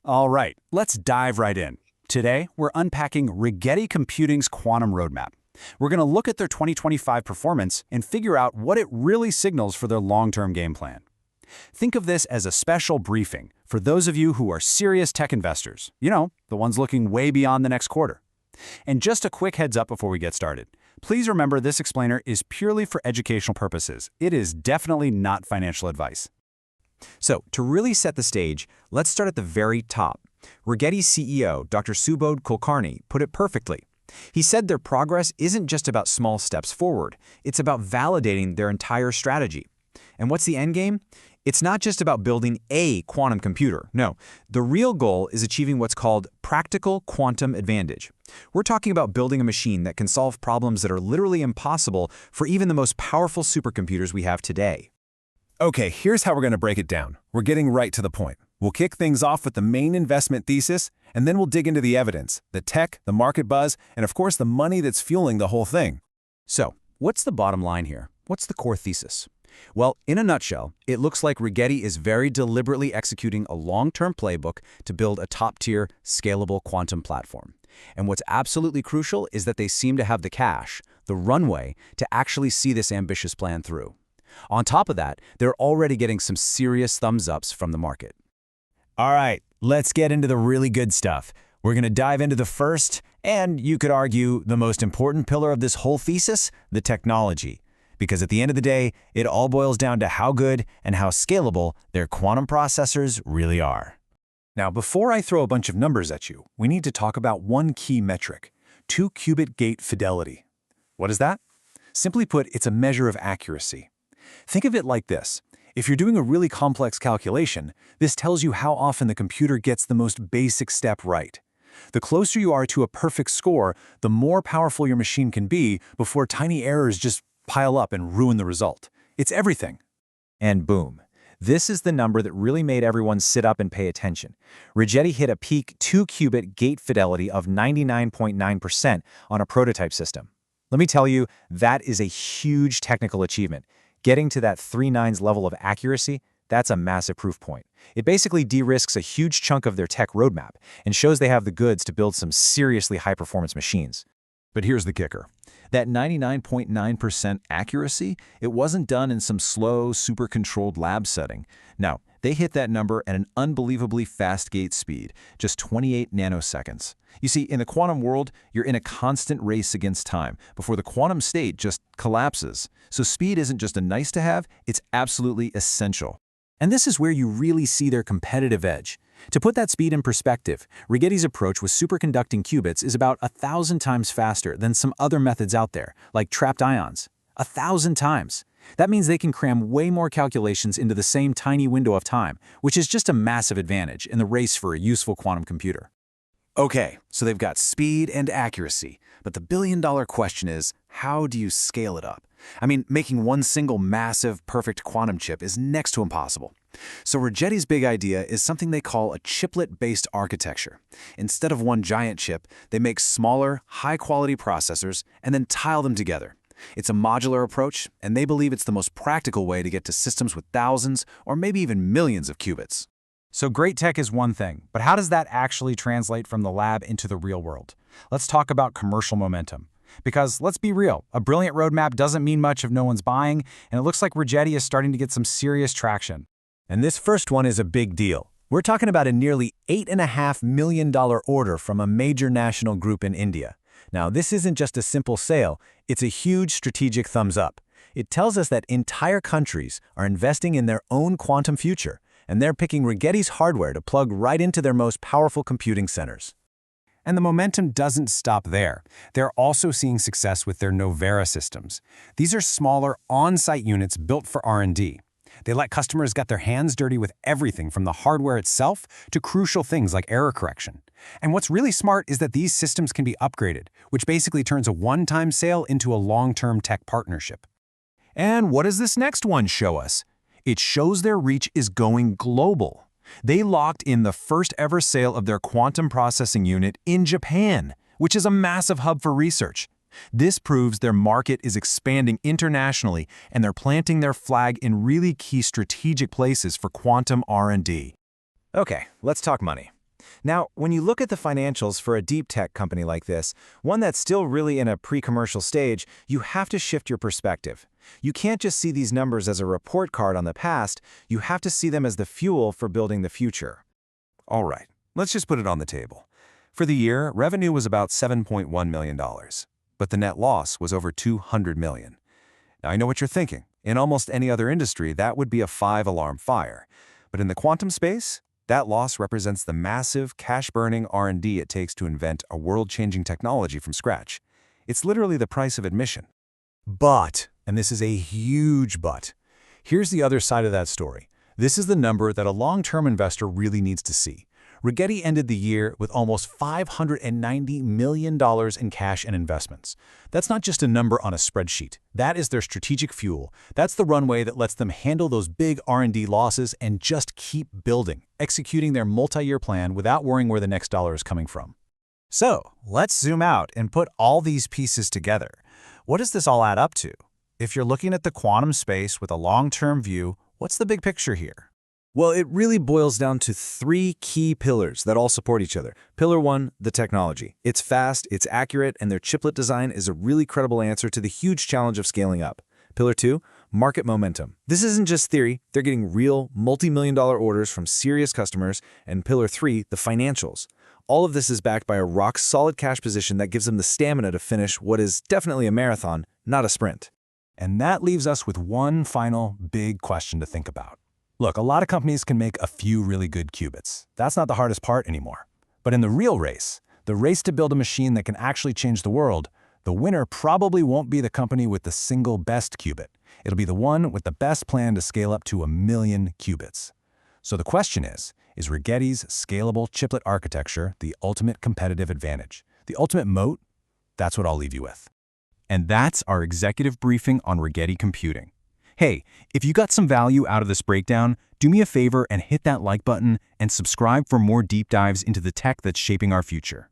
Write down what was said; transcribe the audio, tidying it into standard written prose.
All right, let's dive right in. Today, we're unpacking Rigetti Computing's quantum roadmap. We're going to look at their 2025 performance and figure out what it really signals for their long-term game plan. Think of this as a special briefing for those of you who are serious tech investors, the ones looking way beyond the next quarter. And just a quick heads up before we get started. Please remember this explainer is purely for educational purposes. It is definitely not financial advice. So, to really set the stage, let's start at the very top. Rigetti's CEO, Dr. Subodh Kulkarni, put it perfectly. He said their progress isn't just about small steps forward, it's about validating their entire strategy. And what's the end game? It's not just about building a quantum computer. No, the real goal is achieving what's called practical quantum advantage. We're talking about building a machine that can solve problems that are literally impossible for even the most powerful supercomputers we have today. Okay, here's how we're going to break it down. We're getting right to the point. We'll kick things off with the main investment thesis, and then we'll dig into the evidence, the tech, the market buzz, and of course the money that's fueling the whole thing. So, what's the bottom line here? What's the core thesis? Well, in a nutshell, it looks like Rigetti is very deliberately executing a long-term playbook to build a top-tier, scalable quantum platform. And what's absolutely crucial is that they seem to have the cash, the runway, to actually see this ambitious plan through. On top of that, they're already getting some serious thumbs-ups from the market. All right, let's get into the really good stuff. We're going to dive into the first, and you could argue the most important pillar of this whole thesis, the technology. Because at the end of the day, it all boils down to how good and how scalable their quantum processors really are. Now, before I throw a bunch of numbers at you, we need to talk about one key metric, two-qubit gate fidelity. What is that? Simply put, it's a measure of accuracy. Think of it like this. If you're doing a really complex calculation, this tells you how often the computer gets the most basic step right. The closer you are to a perfect score, the more powerful your machine can be before tiny errors just pile up and ruin the result. It's everything. And boom. This is the number that really made everyone sit up and pay attention. Rigetti hit a peak two-qubit gate fidelity of 99.9% on a prototype system. Let me tell you, that is a huge technical achievement. Getting to that 3 nines level of accuracy, that's a massive proof point. It basically de-risks a huge chunk of their tech roadmap and shows they have the goods to build some seriously high-performance machines. But here's the kicker. That 99.9% accuracy, it wasn't done in some slow, super-controlled lab setting. No, they hit that number at an unbelievably fast gate speed, just 28 nanoseconds. You see, in the quantum world, you're in a constant race against time before the quantum state just collapses. So speed isn't just a nice-to-have, it's absolutely essential. And this is where you really see their competitive edge. To put that speed in perspective, Rigetti's approach with superconducting qubits is about 1,000 times faster than some other methods out there, like trapped ions. 1,000 times. That means they can cram way more calculations into the same tiny window of time, which is just a massive advantage in the race for a useful quantum computer. Okay, so they've got speed and accuracy, but the billion-dollar question is, how do you scale it up? I mean, making one single massive, perfect quantum chip is next to impossible. So Rigetti's big idea is something they call a chiplet-based architecture. Instead of one giant chip, they make smaller, high-quality processors and then tile them together. It's a modular approach, and they believe it's the most practical way to get to systems with thousands or maybe even millions of qubits. So great tech is one thing, but how does that actually translate from the lab into the real world? Let's talk about commercial momentum. Because let's be real, a brilliant roadmap doesn't mean much if no one's buying, and it looks like Rigetti is starting to get some serious traction. And this first one is a big deal. We're talking about a nearly $8.5 million order from a major national group in India. Now, this isn't just a simple sale, it's a huge strategic thumbs up. It tells us that entire countries are investing in their own quantum future, and they're picking Rigetti's hardware to plug right into their most powerful computing centers. And the momentum doesn't stop there. They're also seeing success with their Novera systems. These are smaller, on-site units built for R&D. They let customers get their hands dirty with everything from the hardware itself to crucial things like error correction. And what's really smart is that these systems can be upgraded, which basically turns a one-time sale into a long-term tech partnership. And what does this next one show us? It shows their reach is going global. They locked in the first ever sale of their quantum processing unit in Japan, which is a massive hub for research. This proves their market is expanding internationally, and they're planting their flag in really key strategic places for quantum R&D. Okay, let's talk money. Now, when you look at the financials for a deep tech company like this, one that's still really in a pre-commercial stage, you have to shift your perspective. You can't just see these numbers as a report card on the past, you have to see them as the fuel for building the future. All right, let's just put it on the table. For the year, revenue was about $7.1 million, but the net loss was over $200 million. Now, I know what you're thinking. In almost any other industry, that would be a 5-alarm fire. But in the quantum space, that loss represents the massive, cash-burning R&D it takes to invent a world-changing technology from scratch. It's literally the price of admission. But, and this is a huge but, here's the other side of that story. This is the number that a long-term investor really needs to see. Rigetti ended the year with almost $590 million in cash and investments. That's not just a number on a spreadsheet. That is their strategic fuel. That's the runway that lets them handle those big R&D losses and just keep building, executing their multi-year plan without worrying where the next dollar is coming from. So, let's zoom out and put all these pieces together. What does this all add up to? If you're looking at the quantum space with a long-term view, what's the big picture here? Well, it really boils down to 3 key pillars that all support each other. Pillar 1, the technology. It's fast, it's accurate, and their chiplet design is a really credible answer to the huge challenge of scaling up. Pillar 2, market momentum. This isn't just theory, they're getting real, multi-million-dollar orders from serious customers. And Pillar 3, the financials. All of this is backed by a rock-solid cash position that gives them the stamina to finish what is definitely a marathon, not a sprint. And that leaves us with one final big question to think about. Look, a lot of companies can make a few really good qubits. That's not the hardest part anymore. But in the real race, the race to build a machine that can actually change the world, the winner probably won't be the company with the single best qubit. It'll be the one with the best plan to scale up to 1 million qubits. So the question is Rigetti's scalable chiplet architecture the ultimate competitive advantage? The ultimate moat? That's what I'll leave you with. And that's our executive briefing on Rigetti Computing. Hey, if you got some value out of this breakdown, do me a favor and hit that like button and subscribe for more deep dives into the tech that's shaping our future.